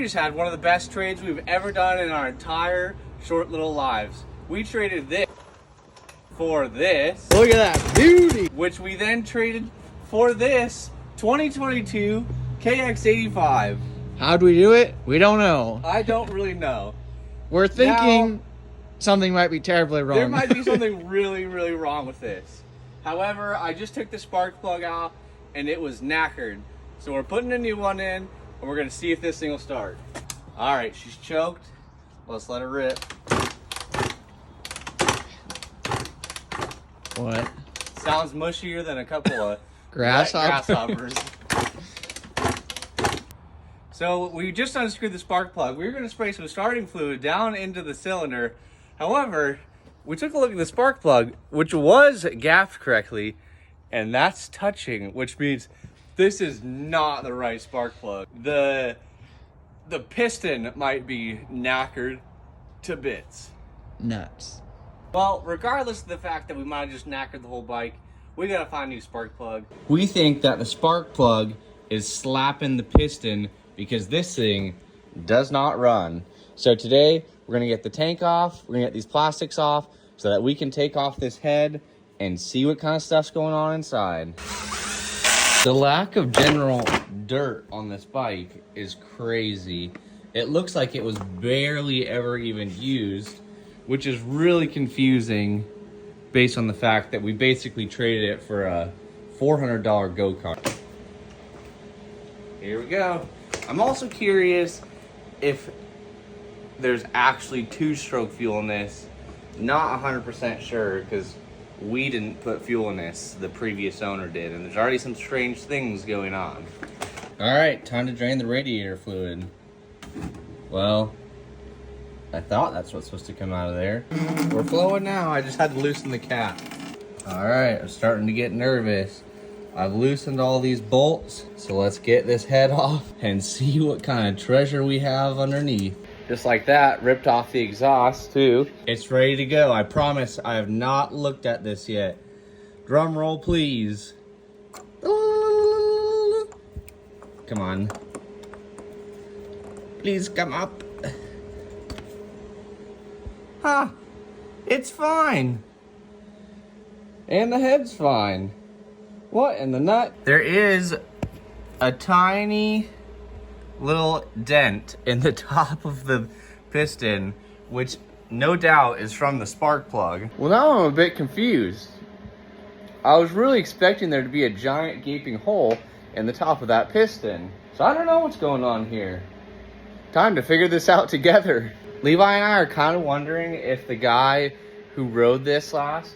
we just had one of the best trades we've ever done in our entire short little lives. We traded this for this. Look at that beauty. Which we then traded for this 2022 KX85. How'd we do it? We don't know. I don't really know. We're thinking something might be terribly wrong. There might be something really, really wrong with this. However, I just took the spark plug out and it was knackered. So we're putting a new one in and we're gonna see if this thing will start. All right, she's choked. Let's let her rip. What? Sounds mushier than a couple of grasshoppers. So we just unscrewed the spark plug. We were going to spray some starting fluid down into the cylinder. However, we took a look at the spark plug, which was gaffed correctly, and that's touching, which means this is not the right spark plug. The piston might be knackered to bits. Nuts. Well, regardless of the fact that we might have just knackered the whole bike, we gotta find a new spark plug. We think that the spark plug is slapping the piston because this thing does not run. So today, we're gonna get the tank off, we're gonna get these plastics off so that we can take off this head and see what kind of stuff's going on inside. The lack of general dirt on this bike is crazy. It looks like it was barely ever even used, which is really confusing based on the fact that we basically traded it for a $400 go-kart. Here we go. I'm also curious if there's actually two-stroke fuel in this. Not 100% sure because we didn't put fuel in this, the previous owner did, and there's already some strange things going on. All right, time to drain the radiator fluid. Well, I thought that's what's supposed to come out of there. We're flowing now. I just had to loosen the cap. All right, I'm starting to get nervous. I've loosened all these bolts, so let's get this head off and see what kind of treasure we have underneath. Just like that, ripped off the exhaust too. It's ready to go. I promise I have not looked at this yet. Drum roll, please. Come on. Please come up. Huh, it's fine. And the head's fine. What in the nut? There is a tiny little dent in the top of the piston, which no doubt is from the spark plug. Well, now I'm a bit confused. I was really expecting there to be a giant gaping hole in the top of that piston. So I don't know what's going on here. Time to figure this out together. Levi and I are kind of wondering if the guy who rode this last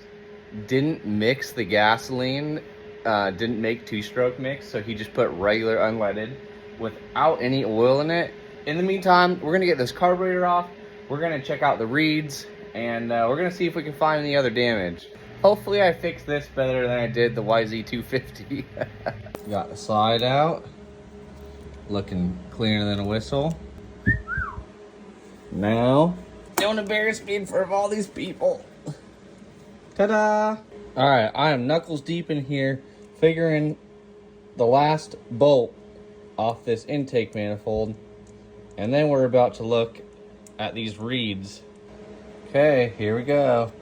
didn't mix the gasoline, didn't make two-stroke mix, so he just put regular unleaded without any oil in it. In the meantime, we're gonna get this carburetor off, we're gonna check out the reeds, and we're gonna see if we can find any other damage. Hopefully I fixed this better than I did the YZ250. Got the slide out, looking cleaner than a whistle. Now, don't embarrass me in front of all these people. Ta-da! All right, I am knuckles deep in here, figuring the last bolt off this intake manifold, and then we're about to look at these reeds. Okay, here we go.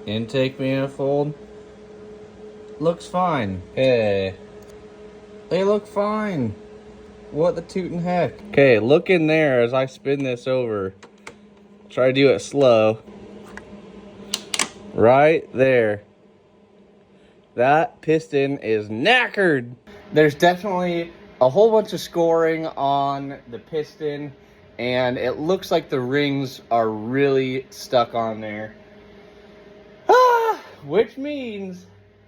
Intake manifold looks fine. Okay, they look fine. What the tootin' heck? Okay, look in there as I spin this over. Try to do it slow. Right there. That piston is knackered. There's definitely a whole bunch of scoring on the piston, and it looks like the rings are really stuck on there. Which means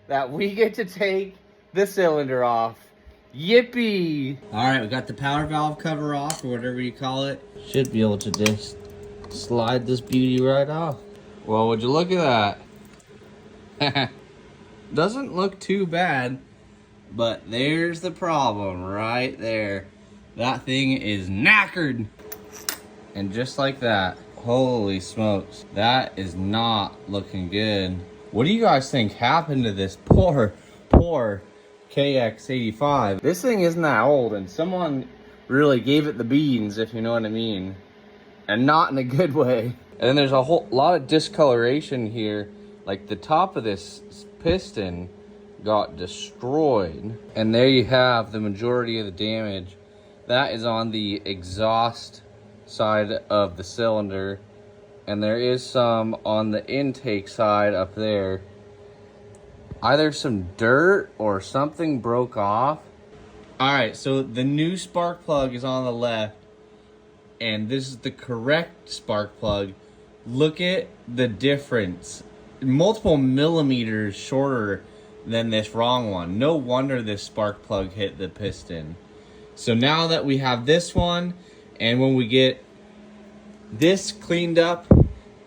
that we get to take the cylinder off. Yippee! Alright, we got the power valve cover off, or whatever you call it. Should be able to just slide this beauty right off. Well, would you look at that? Doesn't look too bad, but there's the problem right there. That thing is knackered. And just like that, holy smokes, that is not looking good. What do you guys think happened to this poor KX85. This thing isn't that old, and someone really gave it the beans, if you know what I mean. And not in a good way. And then there's a whole lot of discoloration here. Like the top of this piston got destroyed. And there you have the majority of the damage. That is on the exhaust side of the cylinder. And there is some on the intake side up there. Either some dirt or something broke off. All right, so the new spark plug is on the left. And this is the correct spark plug. Look at the difference. Multiple millimeters shorter than this wrong one. No wonder this spark plug hit the piston. So now that we have this one, and when we get this cleaned up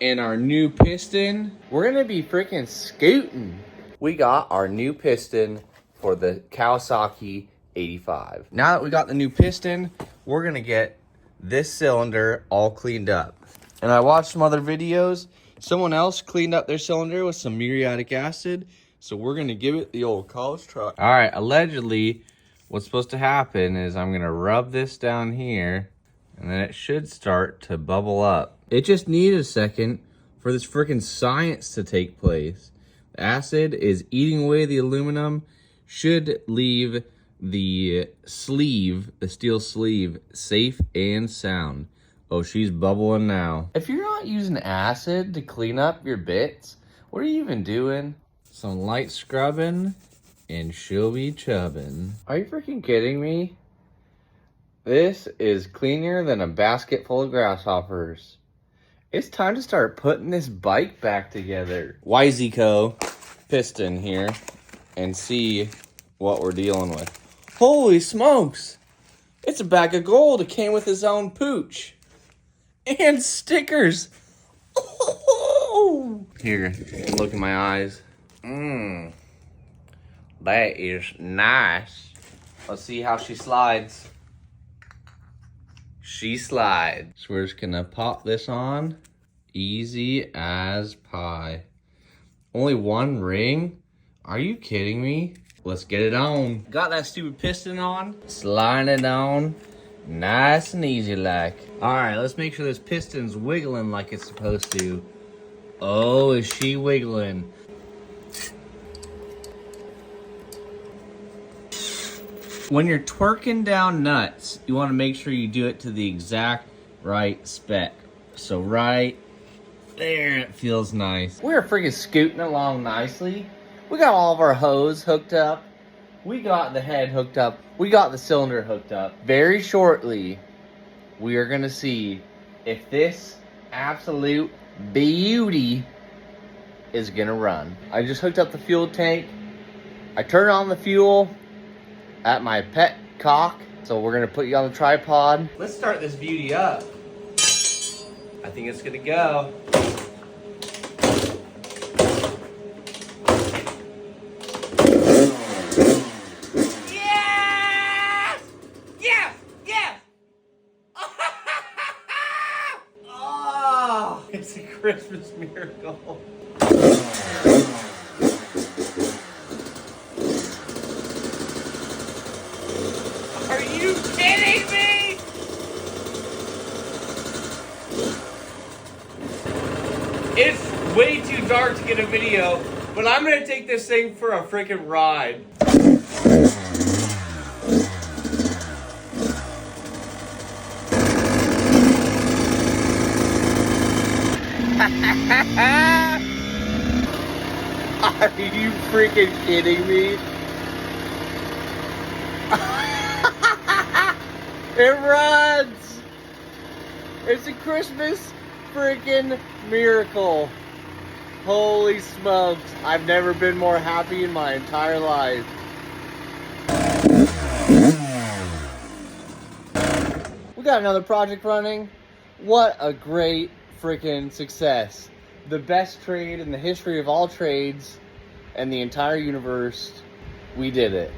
and our new piston, we're gonna be freaking scooting. We got our new piston for the Kawasaki 85. Now that we got the new piston, we're gonna get this cylinder all cleaned up. And I watched some other videos. Someone else cleaned up their cylinder with some muriatic acid. So we're gonna give it the old college try. All right, allegedly, what's supposed to happen is I'm gonna rub this down here and then it should start to bubble up. It just needed a second for this freaking science to take place. The acid is eating away the aluminum, should leave the sleeve, the steel sleeve, safe and sound. Oh, she's bubbling now. If you're not using acid to clean up your bits, what are you even doing? Some light scrubbing and she'll be chubbing. Are you freaking kidding me? This is cleaner than a basket full of grasshoppers. It's time to start putting this bike back together. YZCO piston here and see what we're dealing with. Holy smokes! It's a bag of gold. It came with his own pooch. And stickers. Oh! Here, look in my eyes. That is nice. Let's see how she slides. She slides. So we're just gonna pop this on. Easy as pie. Only one ring? Are you kidding me? Let's get it on. Got that stupid piston on. Sliding it on. Nice and easy like. All right, let's make sure this piston's wiggling like it's supposed to. Oh, is she wiggling? When you're twerking down nuts, you want to make sure you do it to the exact right spec. So right there, it feels nice. We're freaking scooting along nicely. We got all of our hose hooked up. We got the head hooked up. We got the cylinder hooked up. Very shortly, we are gonna see if this absolute beauty is gonna run. I just hooked up the fuel tank. I turned on the fuel at my pet cock. So we're gonna put you on the tripod. Let's start this beauty up. I think it's gonna go. It's a Christmas miracle. Are you kidding me? It's way too dark to get a video, but I'm gonna take this thing for a freaking ride. Are you freaking kidding me? It runs! It's a Christmas freaking miracle. Holy smokes. I've never been more happy in my entire life. We got another project running. What a great freaking success. The best trade in the history of all trades and the entire universe. We did it.